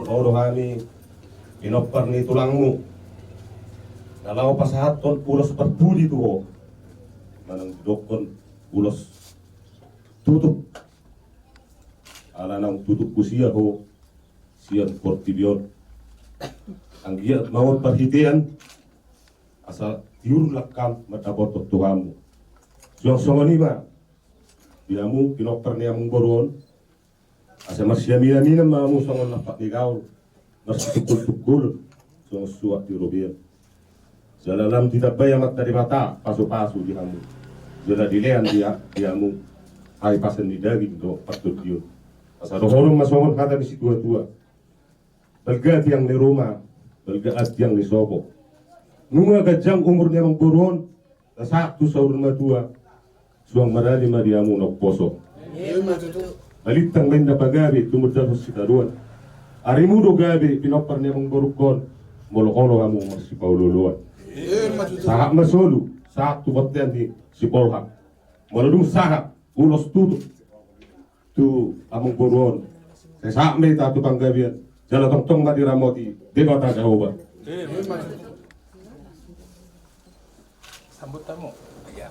rohani inopar ni tulangmu kalau pasahaton ulos perbudi tuh manang dokon ulos tutup ala nang tutup kusia ho siat portibion ang giat mawon perhitian asal tiur lakam matapot tuamu siang songoni ma biamu inopar ni amung boron asa masyamina mina mamu songon lapak ni gaul mas tukul songon suak di robian Jalalam tidak bayamat dari mata pasu-pasu di kamu. Jala dilean diamu hai pasen di daging do patut diun. Pasal horong masongon kata di situ tua. Belgat yang di rumah, belgat yang di sobo. Nunga gajang umurnya mang buron, saktu saur matua. Suang marali mariamu nok poso. Balitang benda pagabi tumur dapat sitaruan. Arimu do gabi pinoparnya mang borukon. Molo-olo kamu masih paululuan. Sahak masolu, sahak tu batian di si polhak. Maladung sahak, ulos tutup. Tu among boron. Sahak meta tu panggabian. Jala tong-tong mati ramoti, debata jawaban. Sambut tamu. Iya.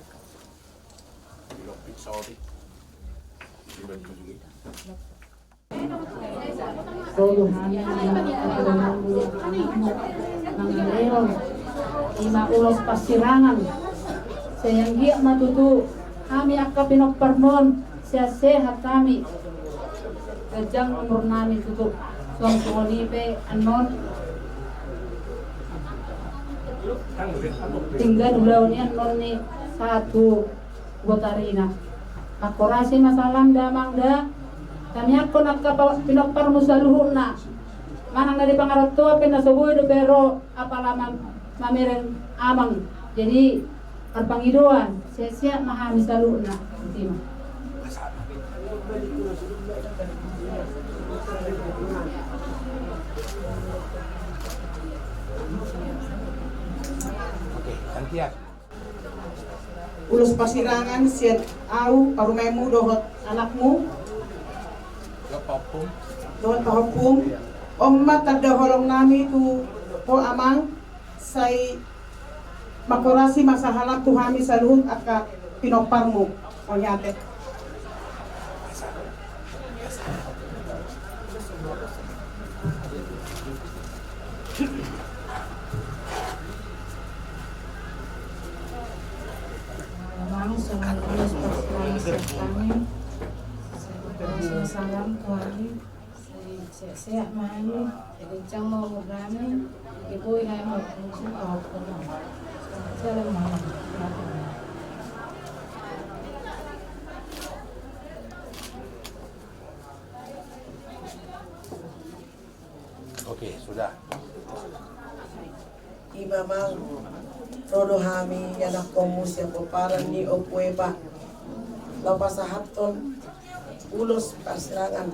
Ima ulos pasirangan sayang giat matutu kami akka pinok parmon sehat kami kejang umur nami tutup suang sungonipe anon tinggal ulaunya anon ni satu botarina makorasi masalam damangda kami ako nakka pinok parmo sa luhuna manang dari pangarap tua pinasuboy do pero apalamang mamereng amang jadi arpangidoan sia-sia maha misaluna timo Oke, gantian. Ulos pasirangan siat au parumemu dohot anakmu dohot pahopum omma tadda holong nami tu po amang say makorasi masahalap tuhami sa luhut aka pinoparmu o nyate. Amang sungai ulos pasirangan siat kami salam tuari sehat mani kencang mau berani ibu yang mau fungsi kau pernah salam mani Oke, sudah. Imamang rodohami yanak komus yang peparan ni opueba lapasahaton ulos pasirangan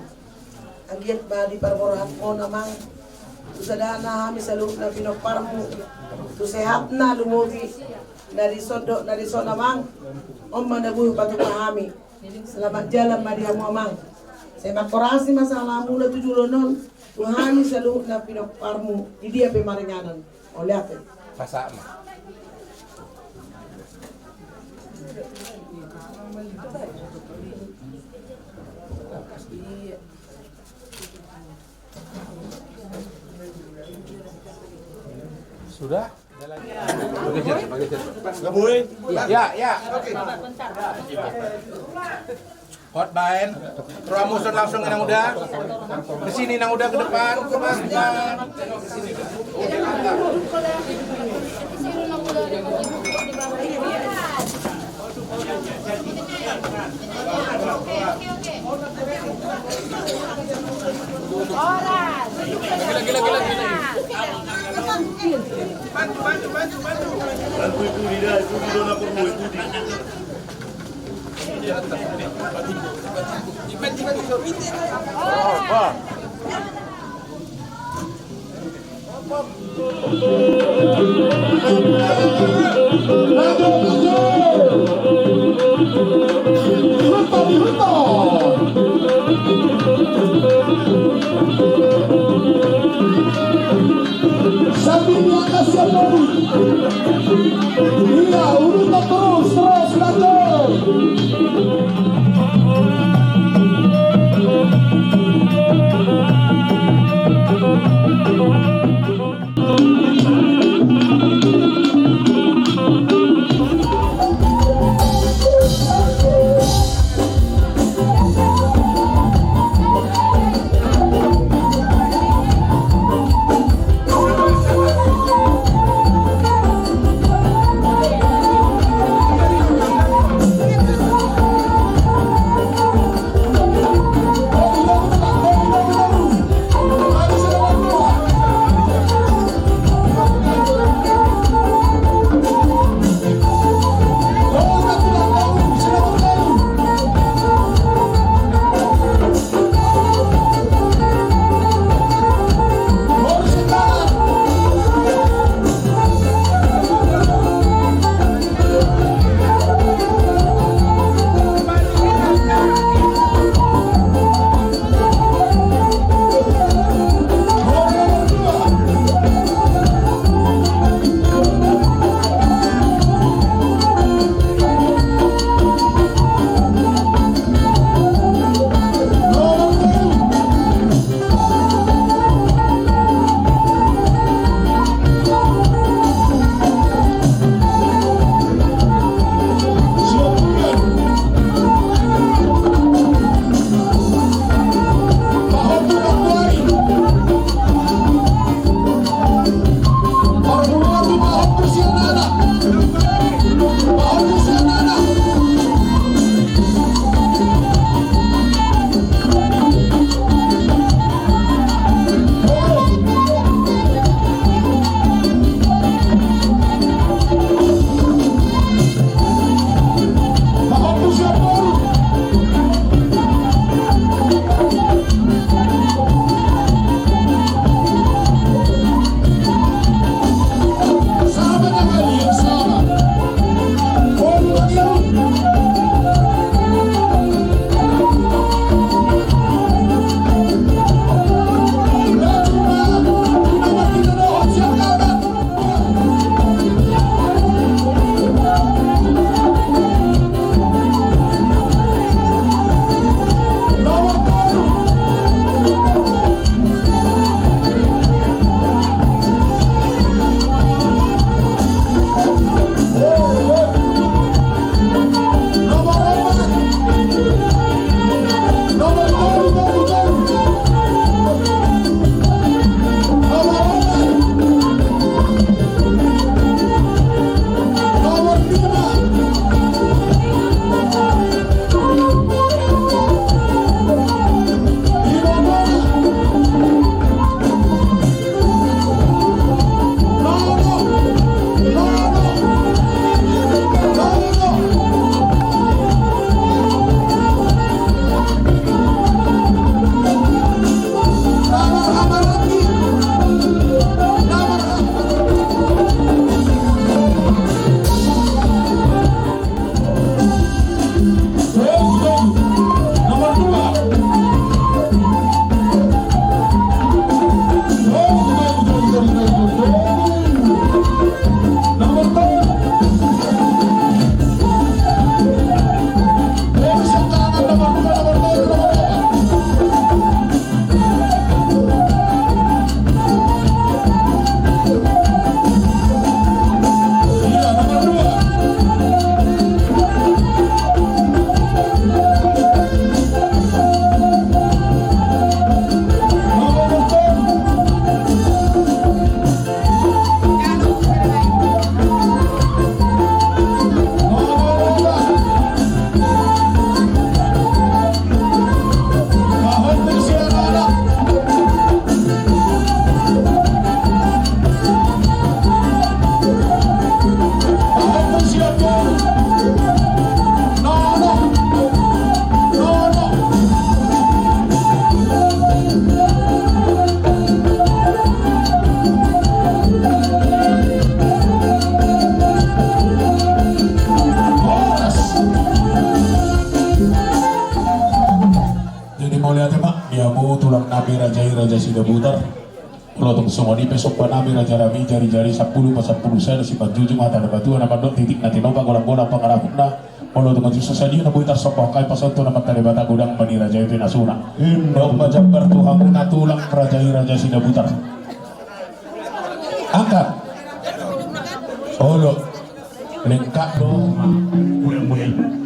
Anggiat ba di parborahan ko namang usadana hami sa loob na pinoparmo tu sehat na lumugi narisodo nariso namang omma nabuhi patukahami selamat jalan madiamu amang saya makorasi masalah mula tujulonon tuhami sa loob na pinoparmo di dia pemaringanan oleh apa Pasama. Sudah? Ya. Hot bain, promotion langsung yang udah. Ke sini nang udah ke depan, ke depan. Gila. Bantu itu tidak itu di dona perlu itu di. Luto. di atas siapa? Iya, urutan terus lanjut. Raja Iraja Sida Butar Kalau tunggu semua di besok panami raja rami jari-jari 10 pas 10 saya si baju mata ada batu nama dok titik nanti nomba bola pengarahuna. Kalau tunggu justru sadio na buita sopokai pas untuk nama tadi bata gudang bani raja itu nasuna. Dok macam bertuhan tulang raja sida butar. Angkat. Olo. Lengkap dong. Mulai.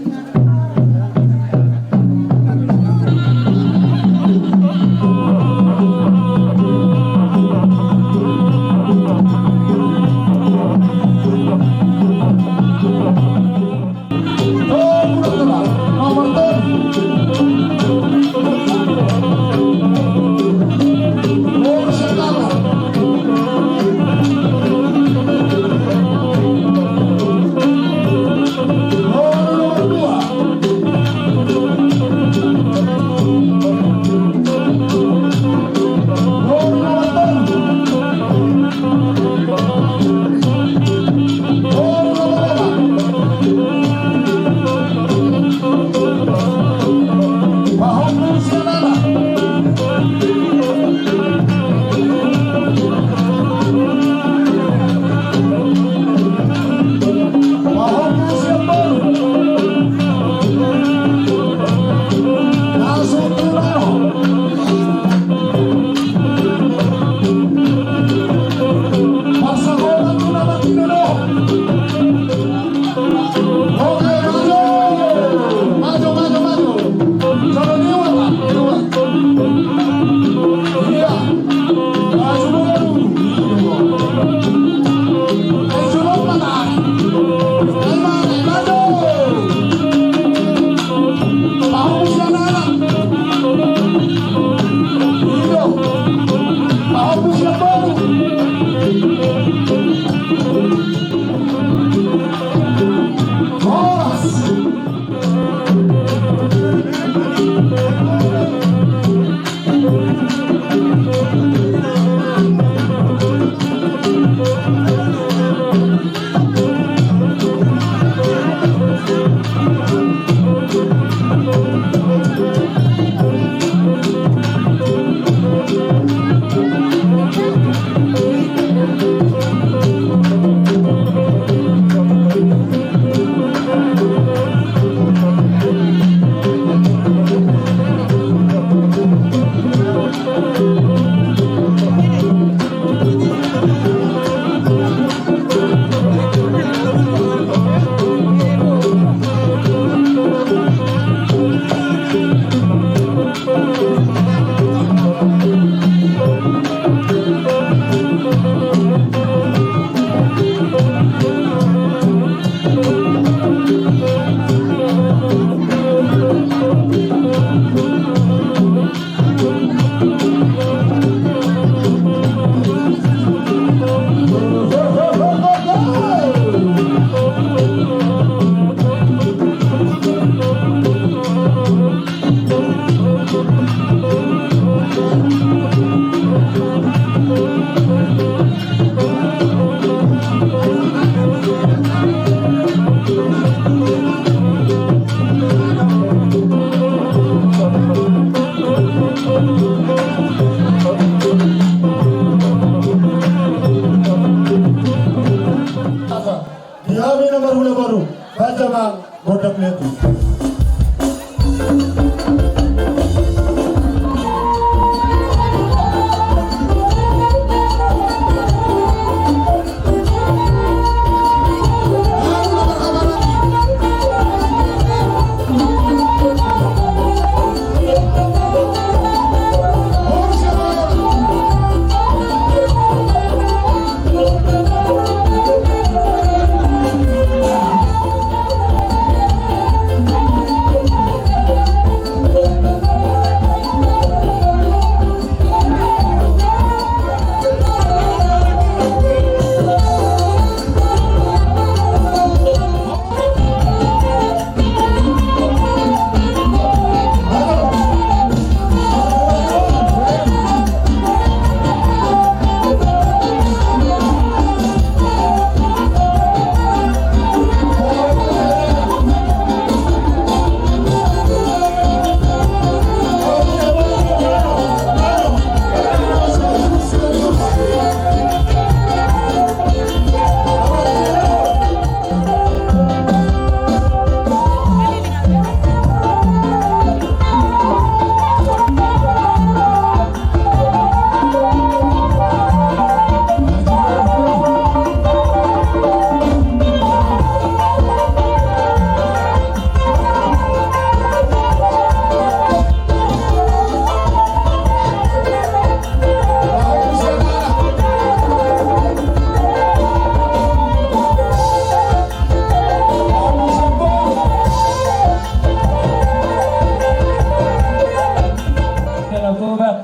Oktober.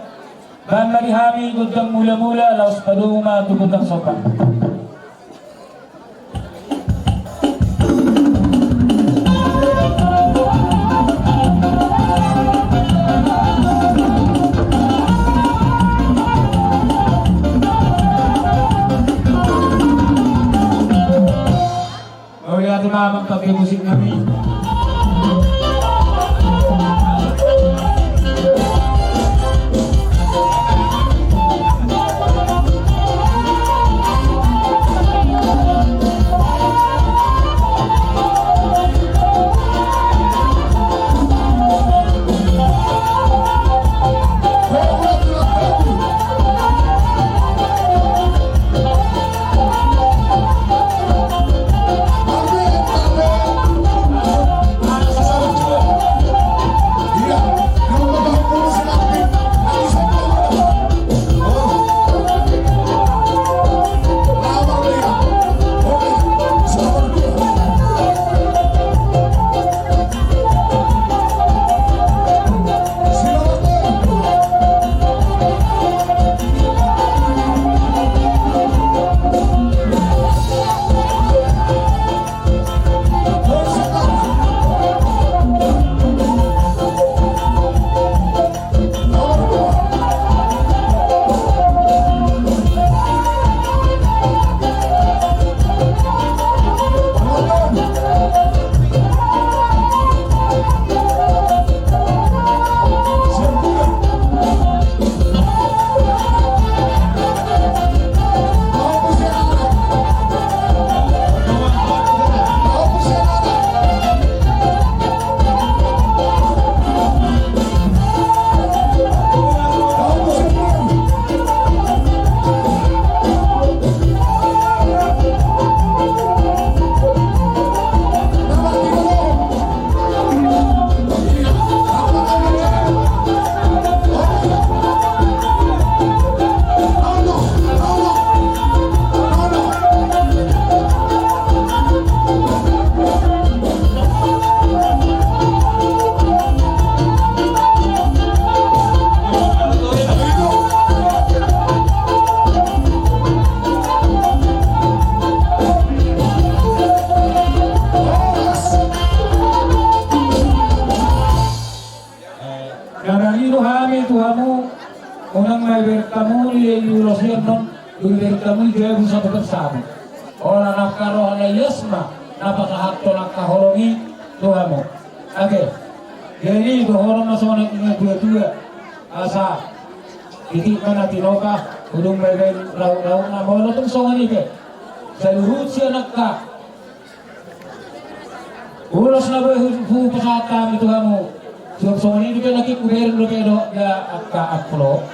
Dan marihami kuntang mula-mula laos paduma tubutang sopa. Natin mamang pag-musik namin. Unang may bertamu ni Eurosian non bertamu dia bisa bersama. Orang nakaro na yesma napakahatto nakahorongi tuhamu. Oke. Jadi dohoro masona ini dua asa titik mana tinoka udung may raw na mono tung songan ike. Seluruh siya nakka. Ulos na ba hu pasata mi tuhamu. Songan ini kan nakikuber lo kedo ya akka aplo.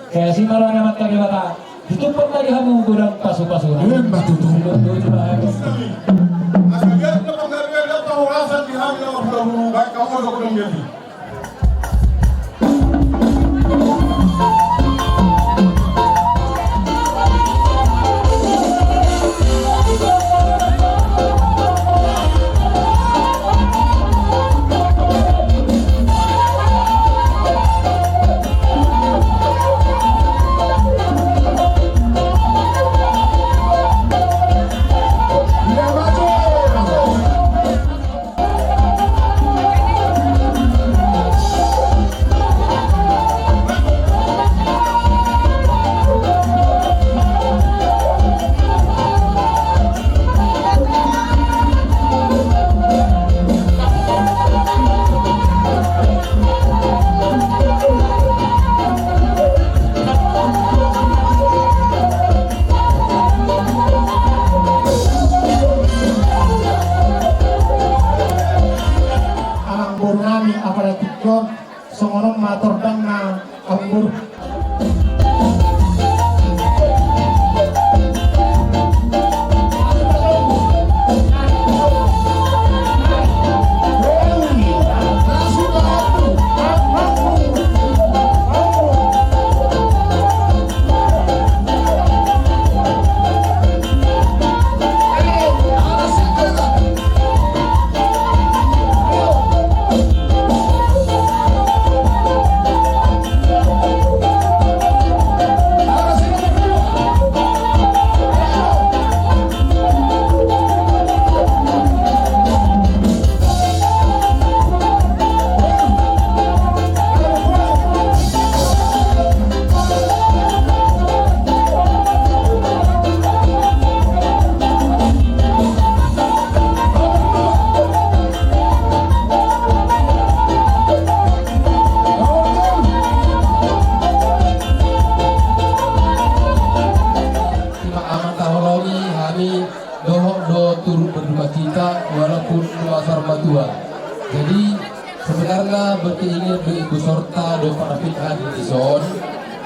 Kaya si Marwan naman tayo bata, dito pa tayo hamong gudang paso-paso. Ayun, matutulog. Asal na pagkakagay na pahurasan di hangin ang mga kahit kamulo ko ng gabi.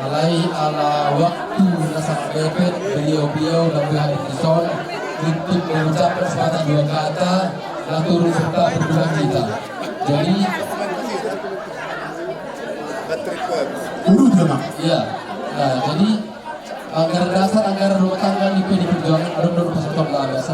alai ala waktu rasa mepet beliau-beliau dan pihak Edison untuk mengucapkan sepatah dua kata dan turut serta berduka cita. Jadi Dulu jemaah. iya, nah jadi anggaran dasar anggaran rumah tangga di PD Perjuangan ada menurut pasal biasa.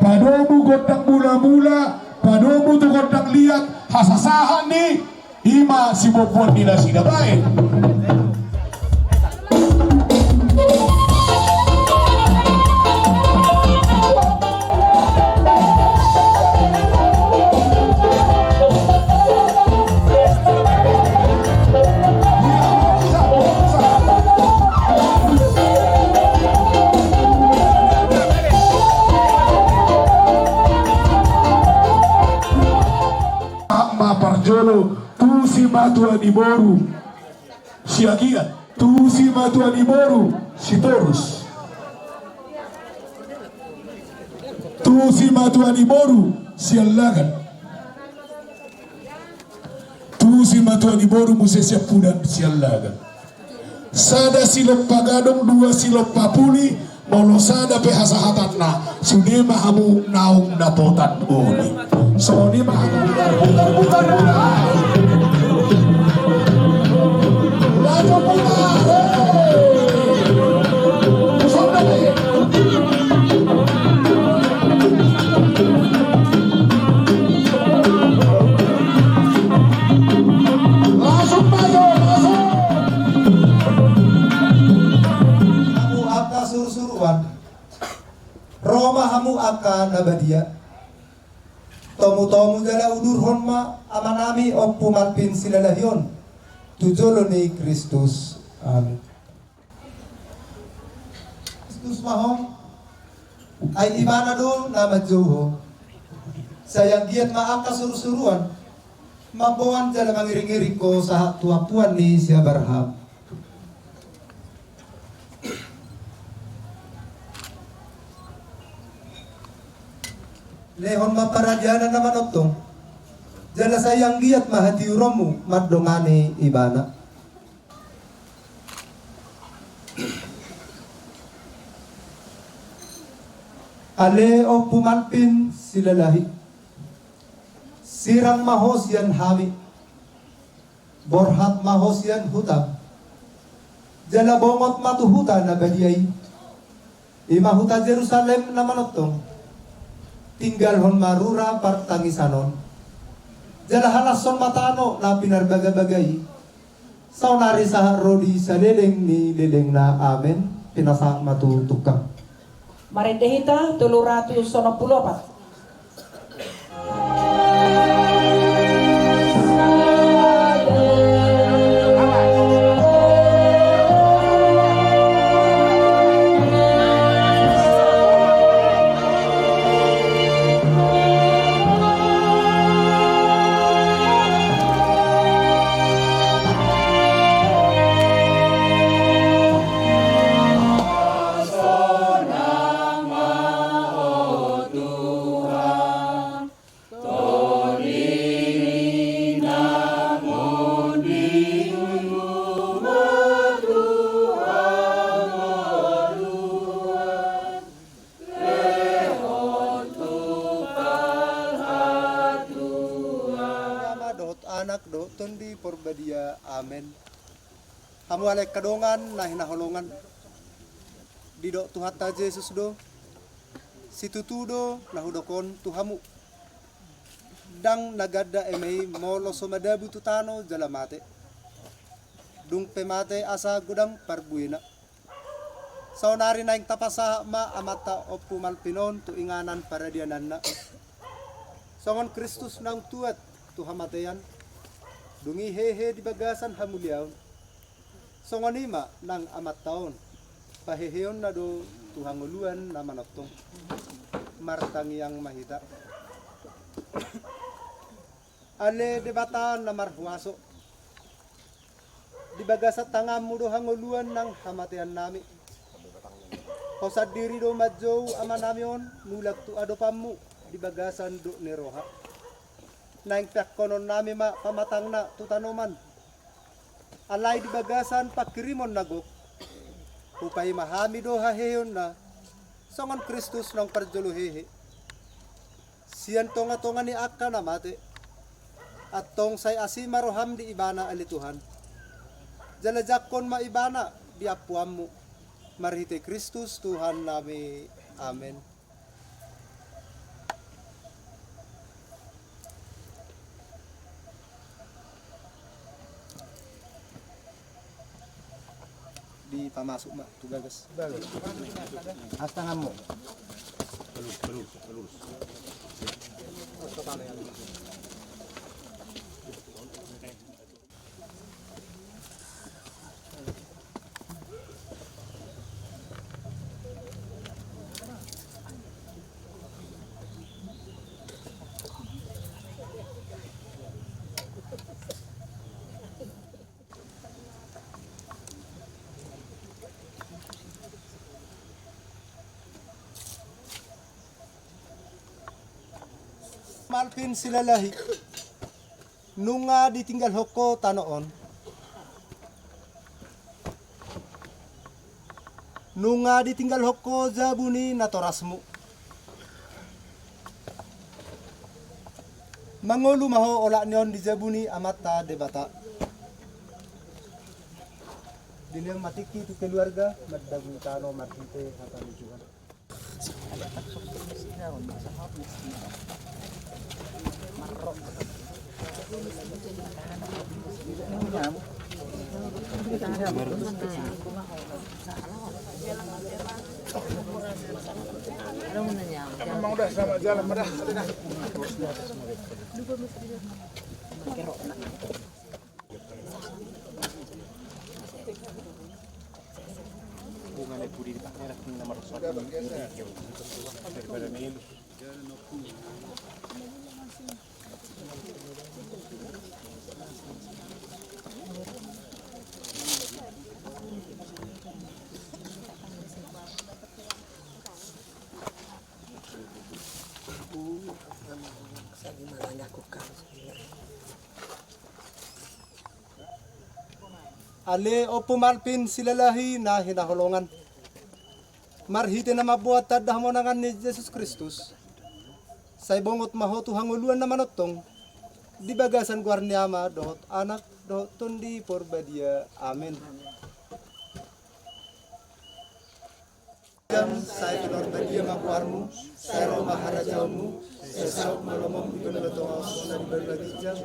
Padomu gondang mula-mula, padomu tu gondang liat, hasasahan ni, ima si bopon nila sila baik. Parjolo tu si matua di boru si agia tu si matua di boru si torus tu si matua di boru si allagan tu si matua di boru muse siap pudan si allagan sada silop pagadong dua silop papuli molo sada pehasa hatatna sude mahamu naung napotan oli so ni mahamu bukan lajo putar langsung maju sur-suruan Roma hamu akan nabadia tomu-tomu jala udur honma amanami oppumalpin silalahyon tujolo ni Kristus. Amin. Kristus mahong ay ibana do na madjoho sayang giat maaka sur-suruan mabawan jala mangiring-iring ko sa tuapuan ni si Abraham. Lehon maparadyanan naman otong jala sayang giat mahatiuromu madongani ibana. Ale o pumalpin silalahi sirang mahos yan hami borhat mahos yan hutam jala bongot matuhuta na baliyay imahuta Jerusalem naman otong tinggal hon marura partangisanon jala halason matano na pinarbagabagay saunari sa rodi sa leleng ni leleng na amen pinasa matutukang Marindehita 394. anak do tondi porbadia amen hamu alek kadongan nah hinaholongan di do Tuhan ta Yesus do situtu do nahudokon tuhamu dang nagadda emei molo somadabu tutano jalamate dung pemate asa gudang parbuina Saunari na yung tapasa ma amata o pumalpinon tu inganan para dianan na. Songon Kristus nang tuat tu hamatayan. Dungi hehe di bagasan hamulyaw. Songon ima nang amat taon. Paheheon na do tuhanguluan na manotong. Martang yang mahita. Ale debatan na marhuaso. Di bagasat tangam mo do hanguluan ng hamatayan nami. Kosad diri do madjo ama namion mulak tu ado pamu di bagasan do neroha. Naing pek konon nami ma pamatang na tu tanoman. Alay di bagasan pakirimon nagok. Upay mahami do haheyon na songon Kristus nang parjoluhehe. Siyan tonga-tonga ni akka na mate. At tong say asimaroham di ibana alituhan. Jalajakon maibana di apuam mo. Marhite Kristus Tuhan nami. Amen. Di pamasok ma, tugagas. Hasta nga mo. Pelus. Malpin sila lahi. Nunga ditinggal hoko tanoon. Nunga ditinggal hoko zabuni natorasmu. Mangolu maho ola neon di zabuni amata debata. Dinang matiki tu keluarga maddagu tano matite hatan juan. Memang udah sama jalan dah. Bunga puri di pakaian nomor 1 daripada mail. Ale o pumalpin sila lahi na hinahulungan. Marhite na mabuhat tadah mo nangan ni Jesus Kristus. Sa ibongot mahotu hanguluan na manotong. Di bagasan guarniama dohot anak dohot tundi porbadia. Amen. Jam saya porbadia mapuarmu. Saya Roma harajaumu. Saya sauk malomong di benelotong awasona di berbagi jam.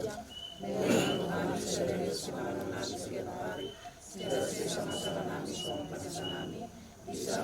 Bisa